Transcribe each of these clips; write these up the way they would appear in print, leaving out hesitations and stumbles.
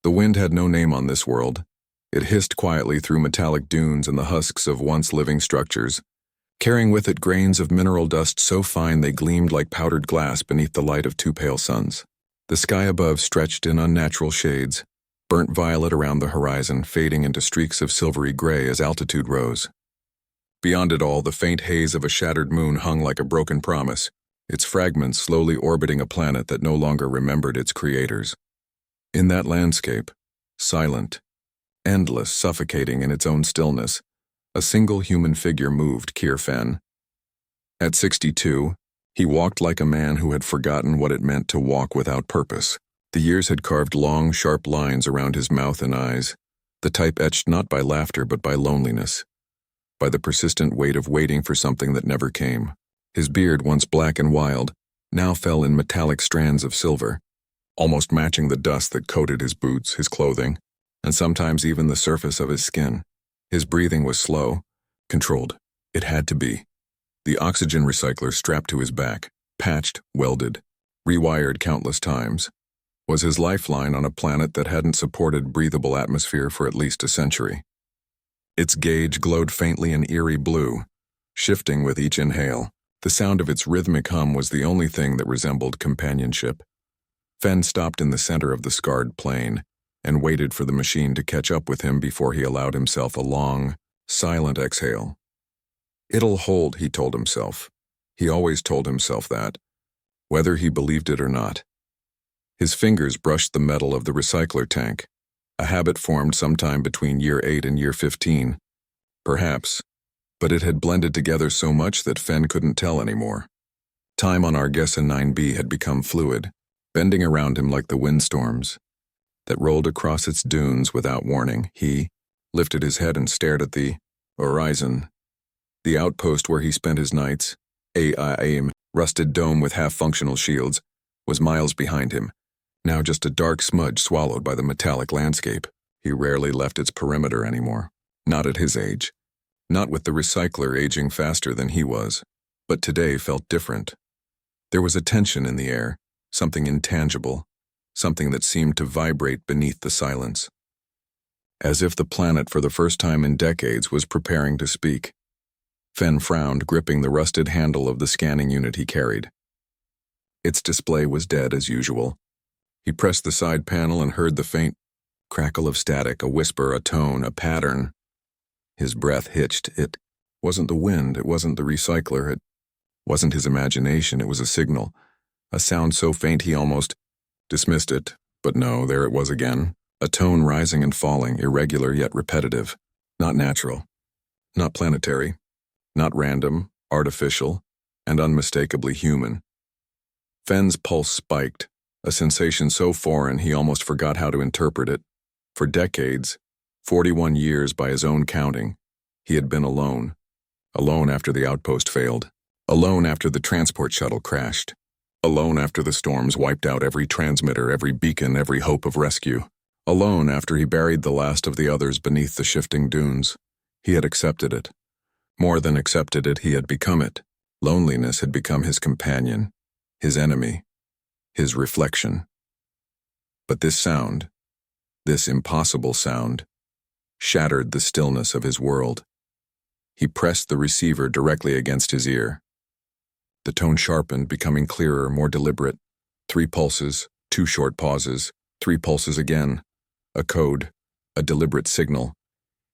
The wind had no name on this world. It hissed quietly through metallic dunes and the husks of once living structures, carrying with it grains of mineral dust so fine they gleamed like powdered glass beneath the light of two pale suns. The sky above stretched in unnatural shades, burnt violet around the horizon, fading into streaks of silvery gray as altitude rose. Beyond it all, the faint haze of a shattered moon hung like a broken promise, its fragments slowly orbiting a planet that no longer remembered its creators. In that landscape, silent, endless, suffocating in its own stillness, a single human figure moved Kier Fen. At 62, he walked like a man who had forgotten what it meant to walk without purpose. The years had carved long, sharp lines around his mouth and eyes, the type etched not by laughter but by loneliness, by the persistent weight of waiting for something that never came. His beard, once black and wild, now fell in metallic strands of silver, almost matching the dust that coated his boots, his clothing, and sometimes even the surface of his skin. His breathing was slow, controlled. It had to be. The oxygen recycler strapped to his back, patched, welded, rewired countless times, was his lifeline on a planet that hadn't supported breathable atmosphere for at least a century. Its gauge glowed faintly in eerie blue, shifting with each inhale. The sound of its rhythmic hum was the only thing that resembled companionship. Fen stopped in the center of the scarred plain and waited for the machine to catch up with him before he allowed himself a long, silent exhale. It'll hold, he told himself. He always told himself that, whether he believed it or not. His fingers brushed the metal of the recycler tank, a habit formed sometime between year 8 and year 15. Perhaps, but it had blended together so much that Fen couldn't tell anymore. Time on Argessa 9b had become fluid, bending around him like the windstorms that rolled across its dunes without warning. He lifted his head and stared at the horizon. The outpost where he spent his nights, a rusted dome with half-functional shields, was miles behind him, now just a dark smudge swallowed by the metallic landscape. He rarely left its perimeter anymore, not at his age, not with the recycler aging faster than he was, but today felt different. There was a tension in the air, something intangible, something that seemed to vibrate beneath the silence. As if the planet for the first time in decades was preparing to speak. Fen frowned, gripping the rusted handle of the scanning unit he carried. Its display was dead as usual. He pressed the side panel and heard the faint crackle of static, a whisper, a tone, a pattern. His breath hitched. It wasn't the wind, it wasn't the recycler, it wasn't his imagination, it was a signal, a sound so faint he almost dismissed it. But no, there it was again, a tone rising and falling, irregular yet repetitive, not natural, not planetary, not random, artificial, and unmistakably human. Fen's pulse spiked, a sensation so foreign he almost forgot how to interpret it. For decades, 41 years by his own counting, he had been alone. Alone after the outpost failed. Alone after the transport shuttle crashed. Alone after the storms wiped out every transmitter, every beacon, every hope of rescue. Alone after he buried the last of the others beneath the shifting dunes. He had accepted it. More than accepted it, he had become it. Loneliness had become his companion, his enemy, his reflection. But this sound, this impossible sound, shattered the stillness of his world. He pressed the receiver directly against his ear. The tone sharpened, becoming clearer, more deliberate. 3 pulses, 2 short pauses, 3 pulses again. A code, a deliberate signal.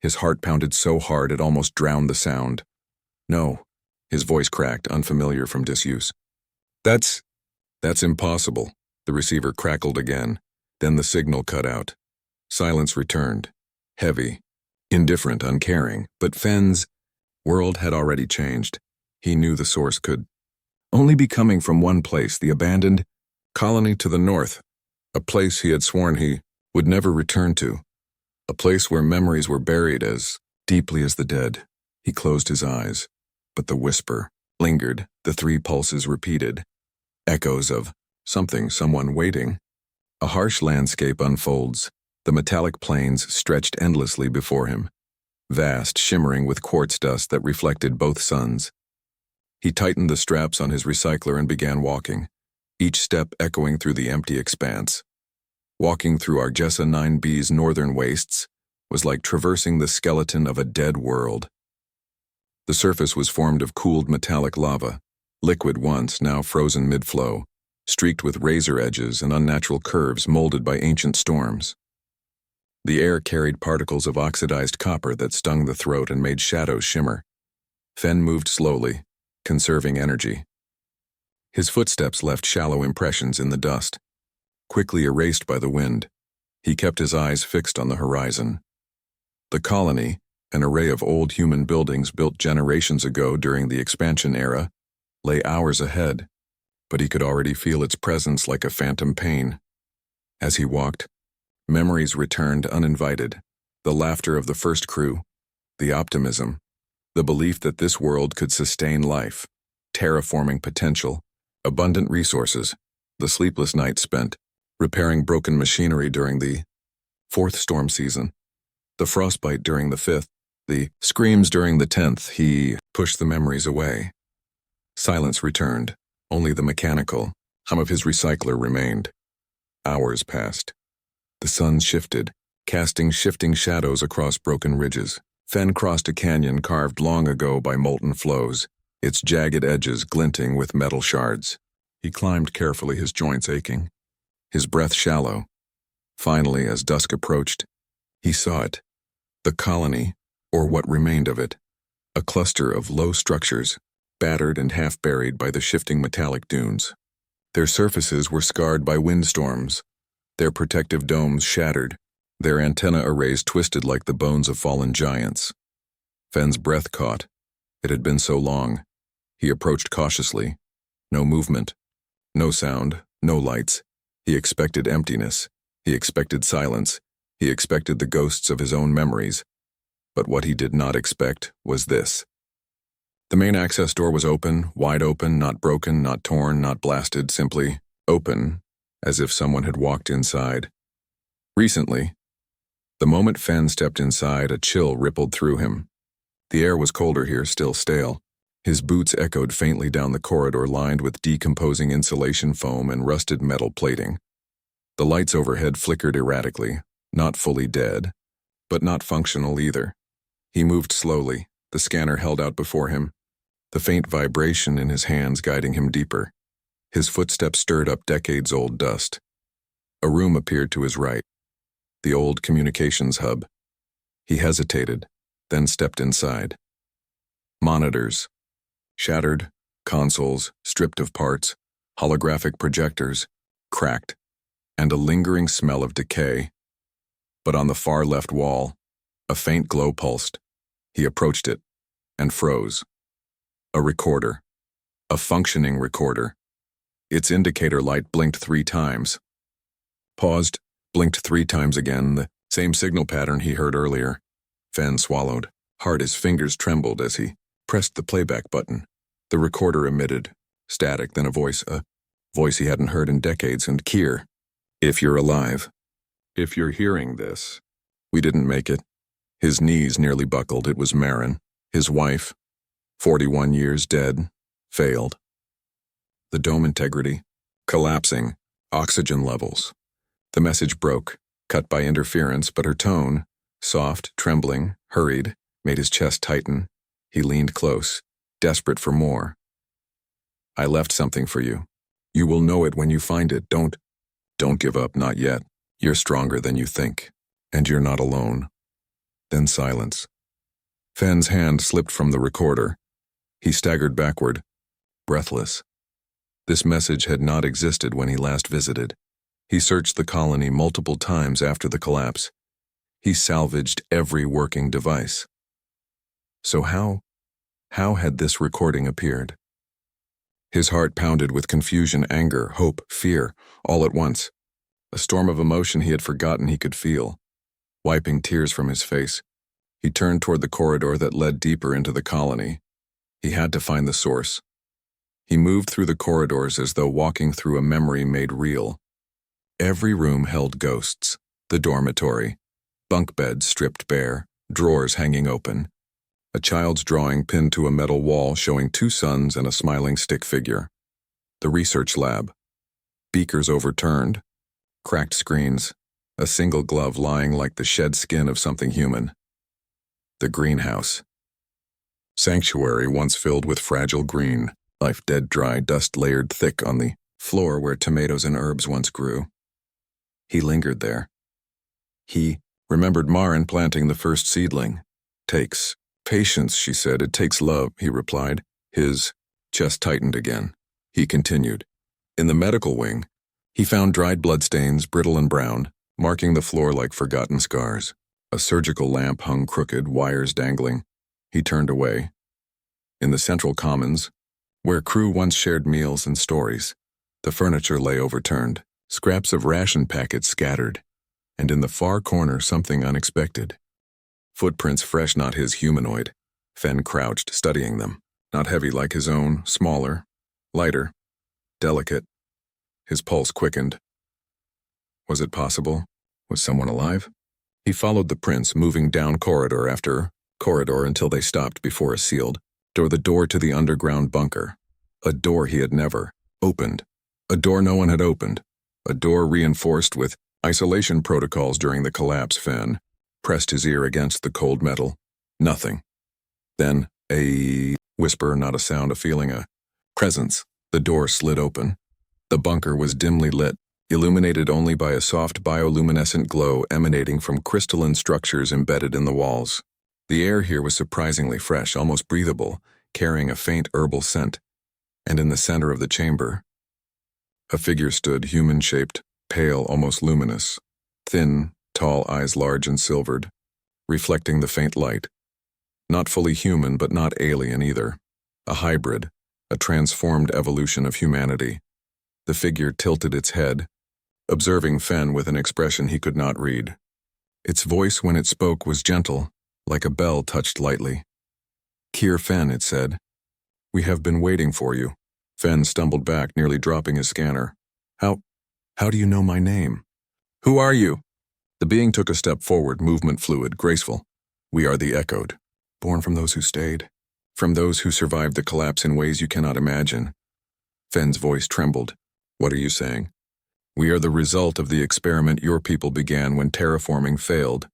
His heart pounded so hard it almost drowned the sound. No, his voice cracked, unfamiliar from disuse. That's impossible. The receiver crackled again. Then the signal cut out. Silence returned. Heavy, indifferent, uncaring. But Fen's world had already changed. He knew the source could only be coming from one place, the abandoned colony to the north, a place he had sworn he would never return to, a place where memories were buried as deeply as the dead. He closed his eyes, but the whisper lingered, the 3 pulses repeated, echoes of something, someone waiting. A harsh landscape unfolds. The metallic plains stretched endlessly before him, vast, shimmering with quartz dust that reflected both suns. He tightened the straps on his recycler and began walking, each step echoing through the empty expanse. Walking through Argessa 9b's northern wastes was like traversing the skeleton of a dead world. The surface was formed of cooled metallic lava, liquid once, now frozen mid-flow, streaked with razor edges and unnatural curves molded by ancient storms. The air carried particles of oxidized copper that stung the throat and made shadows shimmer. Fen moved slowly, conserving energy. His footsteps left shallow impressions in the dust, quickly erased by the wind. He kept his eyes fixed on the horizon. The colony, an array of old human buildings built generations ago during the expansion era, lay hours ahead, but he could already feel its presence like a phantom pain. As he walked, memories returned uninvited, the laughter of the first crew, the optimism, the belief that this world could sustain life, terraforming potential, abundant resources, the sleepless nights spent repairing broken machinery during the 4th storm season, the frostbite during the 5th, the screams during the 10th. He pushed the memories away. Silence returned. Only the mechanical hum of his recycler remained. Hours passed. The sun shifted, casting shifting shadows across broken ridges. Fen crossed a canyon carved long ago by molten flows, its jagged edges glinting with metal shards. He climbed carefully, his joints aching, his breath shallow. Finally, as dusk approached, he saw it. The colony, or what remained of it, a cluster of low structures, battered and half-buried by the shifting metallic dunes. Their surfaces were scarred by windstorms, their protective domes shattered, their antenna arrays twisted like the bones of fallen giants. Fen's breath caught. It had been so long. He approached cautiously. No movement, no sound, no lights. He expected emptiness. He expected silence. He expected the ghosts of his own memories. But what he did not expect was this. The main access door was open, wide open, not broken, not torn, not blasted, simply open, as if someone had walked inside. Recently, the moment Fen stepped inside, a chill rippled through him. The air was colder here, still stale. His boots echoed faintly down the corridor lined with decomposing insulation foam and rusted metal plating. The lights overhead flickered erratically, not fully dead, but not functional either. He moved slowly, the scanner held out before him, the faint vibration in his hands guiding him deeper. His footsteps stirred up decades-old dust. A room appeared to his right, the old communications hub. He hesitated, then stepped inside. Monitors, shattered, consoles, stripped of parts, holographic projectors, cracked, and a lingering smell of decay. But on the far left wall, a faint glow pulsed. He approached it, and froze. A recorder. A functioning recorder. Its indicator light blinked 3 times. Paused, blinked 3 times again, the same signal pattern he heard earlier. Fen swallowed. Hard, his fingers trembled as he pressed the playback button. The recorder emitted static, then a voice he hadn't heard in decades, and Kier. If you're alive. If you're hearing this. We didn't make it. His knees nearly buckled. It was Marin, his wife, 41 years dead, failed. The dome integrity, collapsing, oxygen levels. The message broke, cut by interference, but her tone, soft, trembling, hurried, made his chest tighten. He leaned close, desperate for more. I left something for you. You will know it when you find it. Don't give up, not yet. You're stronger than you think, and you're not alone. Then silence. Fen's hand slipped from the recorder. He staggered backward, breathless. This message had not existed when he last visited. He searched the colony multiple times after the collapse. He salvaged every working device. So how had this recording appeared? His heart pounded with confusion, anger, hope, fear, all at once. A storm of emotion he had forgotten he could feel. Wiping tears from his face, he turned toward the corridor that led deeper into the colony. He had to find the source. He moved through the corridors as though walking through a memory made real. Every room held ghosts. The dormitory, bunk beds stripped bare, drawers hanging open. A child's drawing pinned to a metal wall showing 2 suns and a smiling stick figure. The research lab. Beakers overturned. Cracked screens, a single glove lying like the shed skin of something human. The greenhouse. Sanctuary once filled with fragile green, life dead dry, dust layered thick on the floor where tomatoes and herbs once grew. He lingered there. He remembered Marin planting the first seedling. Takes patience, she said. It takes love, he replied. His chest tightened again. He continued. In the medical wing, he found dried bloodstains, brittle and brown, marking the floor like forgotten scars. A surgical lamp hung crooked, wires dangling. He turned away. In the central commons, where crew once shared meals and stories, the furniture lay overturned, scraps of ration packets scattered, and in the far corner something unexpected. Footprints fresh, not his humanoid. Fen crouched, studying them. Not heavy like his own, smaller, lighter, delicate. His pulse quickened. Was it possible? Was someone alive? He followed the prints, moving down corridor after corridor until they stopped before a sealed door, the door to the underground bunker. A door he had never opened. A door no one had opened. A door reinforced with isolation protocols during the collapse. Fen pressed his ear against the cold metal. Nothing. Then a whisper, not a sound, a feeling, a presence. The door slid open. The bunker was dimly lit, illuminated only by a soft bioluminescent glow emanating from crystalline structures embedded in the walls. The air here was surprisingly fresh, almost breathable, carrying a faint herbal scent. And in the center of the chamber, a figure stood, human-shaped, pale, almost luminous, thin, tall, eyes large and silvered, reflecting the faint light. Not fully human, but not alien either. A hybrid, a transformed evolution of humanity. The figure tilted its head, observing Fen with an expression he could not read. Its voice, when it spoke, was gentle, like a bell touched lightly. "Kier Fen," it said. "We have been waiting for you." Fen stumbled back, nearly dropping his scanner. How do you know my name?" "Who are you?" The being took a step forward, movement fluid, graceful. "We are the Echoed, born from those who stayed, from those who survived the collapse in ways you cannot imagine." Fen's voice trembled. "What are you saying?" "We are the result of the experiment your people began when terraforming failed.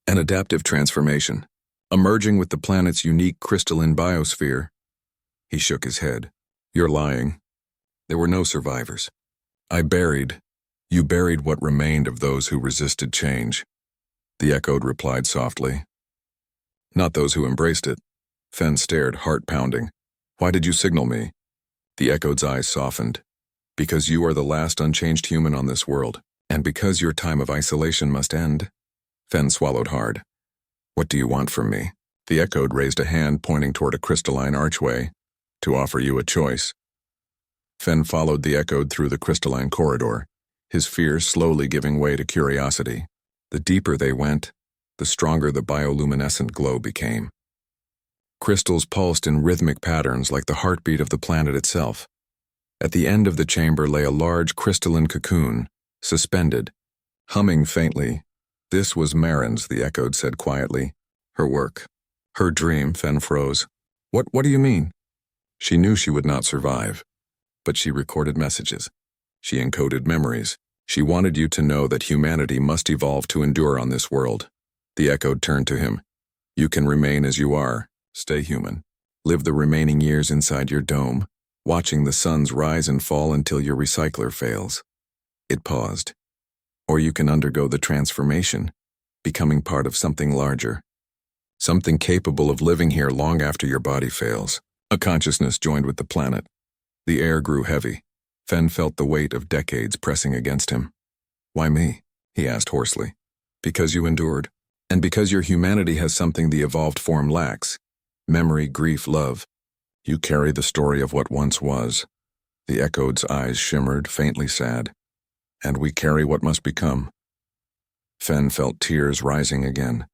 An adaptive transformation, emerging with the planet's unique crystalline biosphere." He shook his head. "You're lying. There were no survivors. You buried what remained of those who resisted change." The Echoed replied softly. "Not those who embraced it." Fen stared, heart pounding. "Why did you signal me?" The Echoed's eyes softened. "Because you are the last unchanged human on this world, and because your time of isolation must end." Fen swallowed hard. "What do you want from me?" The Echoed raised a hand pointing toward a crystalline archway. "To offer you a choice." Fen followed the Echoed through the crystalline corridor, his fear slowly giving way to curiosity. The deeper they went, the stronger the bioluminescent glow became. Crystals pulsed in rhythmic patterns like the heartbeat of the planet itself. At the end of the chamber lay a large crystalline cocoon, suspended, humming faintly. "This was Marin's," the Echoed said quietly. "Her work. Her dream." Fen froze. What do you mean?" "She knew she would not survive. But she recorded messages. She encoded memories. She wanted you to know that humanity must evolve to endure on this world." The Echoed turned to him. "You can remain as you are. Stay human. Live the remaining years inside your dome, watching the suns rise and fall until your recycler fails." It paused. "Or you can undergo the transformation, becoming part of something larger. Something capable of living here long after your body fails. A consciousness joined with the planet." The air grew heavy. Fen felt the weight of decades pressing against him. "Why me?" he asked hoarsely. "Because you endured. And because your humanity has something the evolved form lacks. Memory, grief, love. You carry the story of what once was." The Echoed's eyes shimmered, faintly sad. "And we carry what must become." Fen felt tears rising again.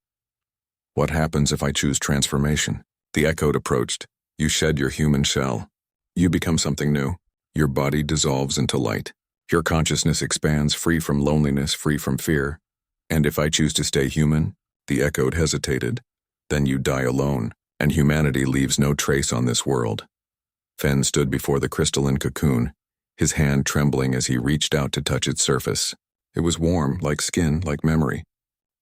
"What happens if I choose transformation?" The Echoed approached. "You shed your human shell. You become something new. Your body dissolves into light. Your consciousness expands, free from loneliness, free from fear. And if I choose to stay human," the Echoed hesitated, "then you die alone, and humanity leaves no trace on this world." Fen stood before the crystalline cocoon, his hand trembling as he reached out to touch its surface. It was warm, like skin, like memory.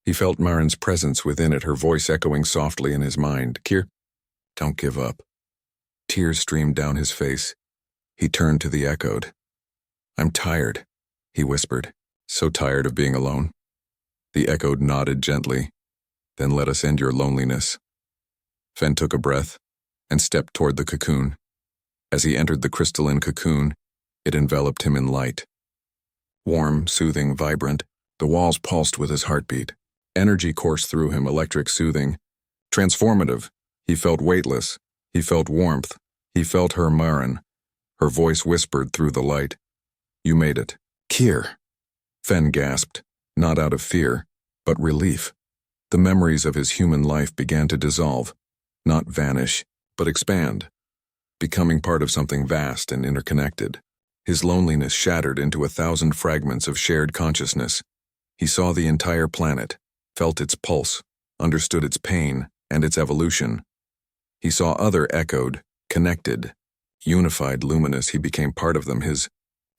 He felt Marin's presence within it, her voice echoing softly in his mind. Kier, don't give up. Tears streamed down his face. He turned to the echoed. I'm tired, he whispered, so tired of being alone. The echoed nodded gently. Then let us end your loneliness. Fen took a breath and stepped toward the cocoon. As he entered the crystalline cocoon, it enveloped him in light. Warm, soothing, vibrant, the walls pulsed with his heartbeat. Energy coursed through him, electric, soothing. Transformative. He felt weightless. He felt warmth. He felt her Marin. Her voice whispered through the light. You made it. Kier. Fen gasped, not out of fear, but relief. The memories of his human life began to dissolve, not vanish, but expand, becoming part of something vast and interconnected. His loneliness shattered into 1,000 fragments of shared consciousness. He saw the entire planet, felt its pulse, understood its pain and its evolution. He saw other echoed, connected, unified, luminous. He became part of them. His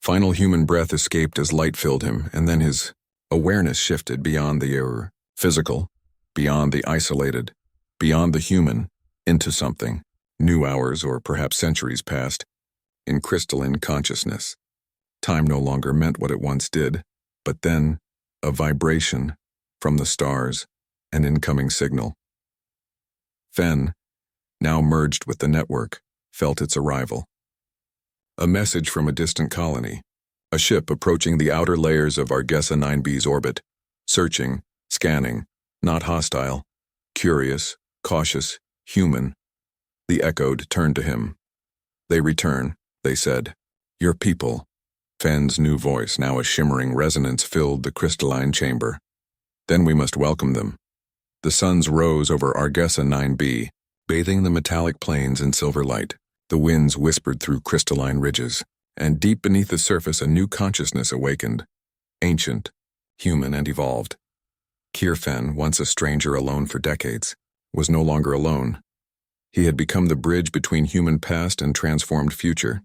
final human breath escaped as light filled him, and then his awareness shifted beyond the physical, beyond the isolated, beyond the human, into something, new hours or perhaps centuries past, in crystalline consciousness. Time no longer meant what it once did, but then a vibration from the stars, an incoming signal. Fen, now merged with the network, felt its arrival. A message from a distant colony, a ship approaching the outer layers of Argessa 9b's orbit, searching, scanning, not hostile, curious, cautious, human. The echoed turned to him. They return, they said. Your people. Fen's new voice, now a shimmering resonance, filled the crystalline chamber. Then we must welcome them. The suns rose over Argessa 9b, bathing the metallic plains in silver light. The winds whispered through crystalline ridges, and deep beneath the surface a new consciousness awakened. Ancient, human, and evolved. Kier Fen, once a stranger alone for decades, was no longer alone. He had become the bridge between human past and transformed future.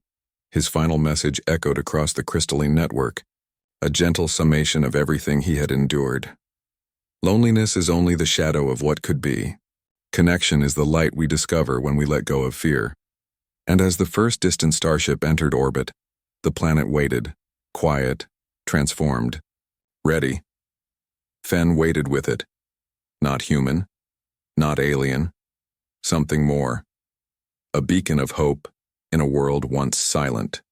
His final message echoed across the crystalline network, a gentle summation of everything he had endured. Loneliness is only the shadow of what could be. Connection is the light we discover when we let go of fear. And as the first distant starship entered orbit, the planet waited, quiet, transformed, ready. Fen waited with it. Not human, not alien, something more. A beacon of hope in a world once silent.